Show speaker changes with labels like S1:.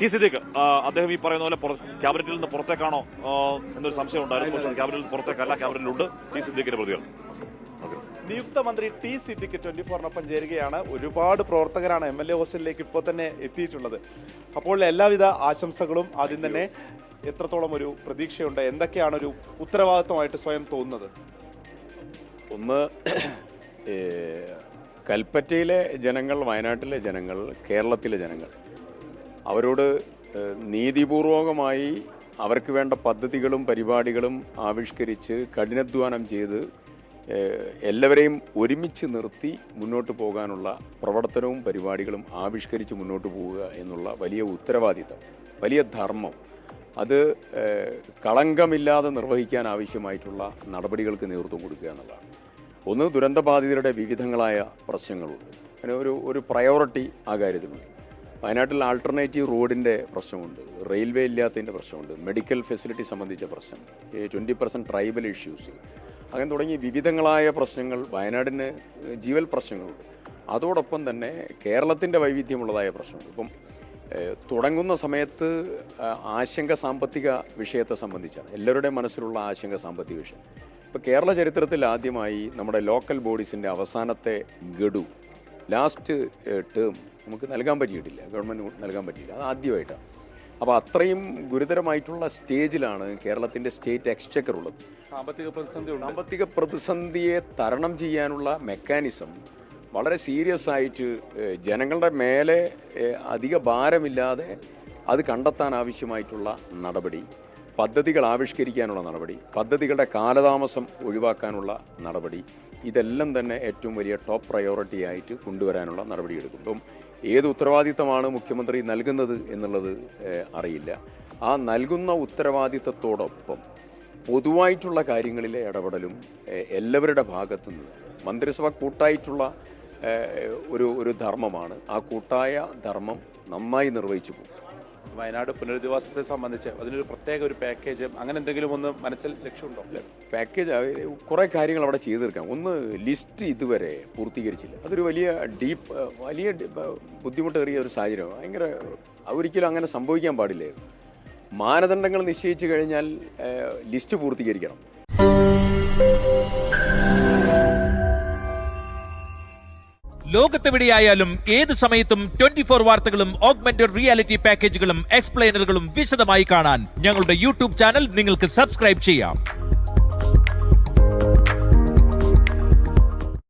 S1: T Siddique അദ്ദേഹം ഈ പറയുന്ന പോലെ ക്യാബിനറ്റിൽ നിന്ന് പുറത്തേക്കാണോ എന്നൊരു സംശയം ഉണ്ടായിരുന്നു. ക്യാബിനറ്റിൽ നിന്ന് പുറത്തേക്കല്ല, ക്യാബിനറ്റിലുണ്ട്. ടി സിദ്ദീഖിന്റെ പ്രതികരണം.
S2: നിയുക്ത മന്ത്രി ടി സിദ്ദിഖ് 24-നൊപ്പം ചേരുകയാണ്. ഒരുപാട് പ്രവർത്തകരാണ് MLA ഹോസ്റ്റലിലേക്ക് ഇപ്പോൾ തന്നെ എത്തിയിട്ടുള്ളത്. അപ്പോൾ എല്ലാവിധ ആശംസകളും. ആദ്യം തന്നെ എത്രത്തോളം ഒരു പ്രതീക്ഷയുണ്ട്, എന്തൊക്കെയാണ് ഒരു ഉത്തരവാദിത്വമായിട്ട് സ്വയം തോന്നുന്നത്?
S3: ഒന്ന്, കൽപ്പറ്റയിലെ ജനങ്ങൾ, വയനാട്ടിലെ ജനങ്ങൾ, കേരളത്തിലെ ജനങ്ങൾ അവരോട് നീതിപൂർവകമായി അവർക്ക് വേണ്ട പദ്ധതികളും പരിപാടികളും ആവിഷ്കരിച്ച് കഠിനാധ്വാനം ചെയ്ത് എല്ലാവരെയും ഒരുമിച്ച് നിർത്തി മുന്നോട്ട് പോകാനുള്ള പ്രവർത്തനവും പരിപാടികളും ആവിഷ്കരിച്ച് മുന്നോട്ട് പോവുക എന്നുള്ള വലിയ ഉത്തരവാദിത്തം, വലിയ ധർമ്മം, അത് കളങ്കമില്ലാതെ നിർവഹിക്കാൻ ആവശ്യമായിട്ടുള്ള നടപടികൾക്ക് നേതൃത്വം കൊടുക്കുക എന്നുള്ളതാണ്. ഒന്ന്, ദുരന്തബാധിതരുടെ വിവിധങ്ങളായ പ്രശ്നങ്ങളുണ്ട്. അതിന് ഒരു പ്രയോറിറ്റി ആ കാര്യത്തിലുണ്ട്. വയനാട്ടിൽ ആൾട്ടർനേറ്റീവ് റോഡിൻ്റെ പ്രശ്നമുണ്ട്, റെയിൽവേ ഇല്ലാത്തതിൻ്റെ പ്രശ്നമുണ്ട്, മെഡിക്കൽ ഫെസിലിറ്റി സംബന്ധിച്ച പ്രശ്നം, 20% ട്രൈബൽ ഇഷ്യൂസ്, അങ്ങനെ തുടങ്ങി വിവിധങ്ങളായ പ്രശ്നങ്ങൾ. വയനാടിന് ജീവൽ പ്രശ്നങ്ങളുണ്ട്. അതോടൊപ്പം തന്നെ കേരളത്തിൻ്റെ വൈവിധ്യമുള്ളതായ പ്രശ്നമുണ്ട്. ഇപ്പം തുടങ്ങുന്ന സമയത്ത് ആശങ്ക സാമ്പത്തിക വിഷയത്തെ സംബന്ധിച്ചാണ്. എല്ലാവരുടെയും മനസ്സിലുള്ള ആശങ്ക സാമ്പത്തിക വിഷയം. ഇപ്പോൾ കേരള ചരിത്രത്തിൽ ആദ്യമായി നമ്മുടെ ലോക്കൽ ബോഡീസിൻ്റെ അവസാനത്തെ ഗഡു, ലാസ്റ്റ് ടേം നമുക്ക് നൽകാൻ പറ്റിയിട്ടില്ല, ഗവൺമെൻറ് നൽകാൻ പറ്റിയില്ല. അത് ആദ്യമായിട്ടാണ്. അപ്പോൾ അത്രയും ഗുരുതരമായിട്ടുള്ള സ്റ്റേജിലാണ് കേരളത്തിൻ്റെ സ്റ്റേറ്റ് എക്സ്ചക്കർ ഉള്ളത്. സാമ്പത്തിക പ്രതിസന്ധിയെ തരണം ചെയ്യാനുള്ള മെക്കാനിസം വളരെ സീരിയസ് ആയിട്ട് ജനങ്ങളുടെ മേലെ അധിക ഭാരമില്ലാതെ അത് കണ്ടെത്താൻ ആവശ്യമായിട്ടുള്ള നടപടി, പദ്ധതികൾ ആവിഷ്കരിക്കാനുള്ള നടപടി, പദ്ധതികളുടെ കാലതാമസം ഒഴിവാക്കാനുള്ള നടപടി, ഇതെല്ലാം തന്നെ ഏറ്റവും വലിയ ടോപ്പ് പ്രയോറിറ്റി ആയിട്ട് കൊണ്ടുവരാനുള്ള നടപടിയെടുക്കും. ഇപ്പം ഏത് ഉത്തരവാദിത്തമാണ് മുഖ്യമന്ത്രി നൽകുന്നത് എന്നുള്ളത് അറിയില്ല. ആ നൽകുന്ന ഉത്തരവാദിത്തത്തോടൊപ്പം പൊതുവായിട്ടുള്ള കാര്യങ്ങളിലെ ഇടപെടലും എല്ലാവരുടെ ഭാഗത്തു നിന്ന് മന്ത്രിസഭ കൂട്ടായിട്ടുള്ള ഒരു ധർമ്മമാണ്. ആ കൂട്ടായ ധർമ്മം നന്നായി നിർവഹിച്ചു പോകും.
S2: വയനാട് പുനരധിവാസത്തെ സംബന്ധിച്ച് അതിനൊരു പ്രത്യേക ഒരു പാക്കേജ് അങ്ങനെ എന്തെങ്കിലും ഒന്ന് മനസ്സിൽ ലക്ഷ്യമുണ്ടോ?
S3: പാക്കേജ് കുറേ കാര്യങ്ങൾ അവിടെ ചെയ്തു തീർക്കാം. ഒന്ന്, ലിസ്റ്റ് ഇതുവരെ പൂർത്തീകരിച്ചില്ല. അതൊരു വലിയ ബുദ്ധിമുട്ടേറിയ ഒരു സാഹചര്യമാണ്. ഭയങ്കര ഒരിക്കലും അങ്ങനെ സംഭവിക്കാൻ പാടില്ലായിരുന്നു. മാനദണ്ഡങ്ങൾ നിശ്ചയിച്ചു കഴിഞ്ഞാൽ ലിസ്റ്റ് പൂർത്തീകരിക്കണം.
S4: ലോകത്തെവിടെയായാലും ഏത് സമയത്തും 24 വാർത്തകളും ഓഗ്മെന്റഡ് റിയാലിറ്റി പാക്കേജുകളും എക്സ്പ്ലെയിനറുകളും വിശദമായി കാണാൻ ഞങ്ങളുടെ യൂട്യൂബ് ചാനൽ നിങ്ങൾക്ക് സബ്സ്ക്രൈബ് ചെയ്യാം.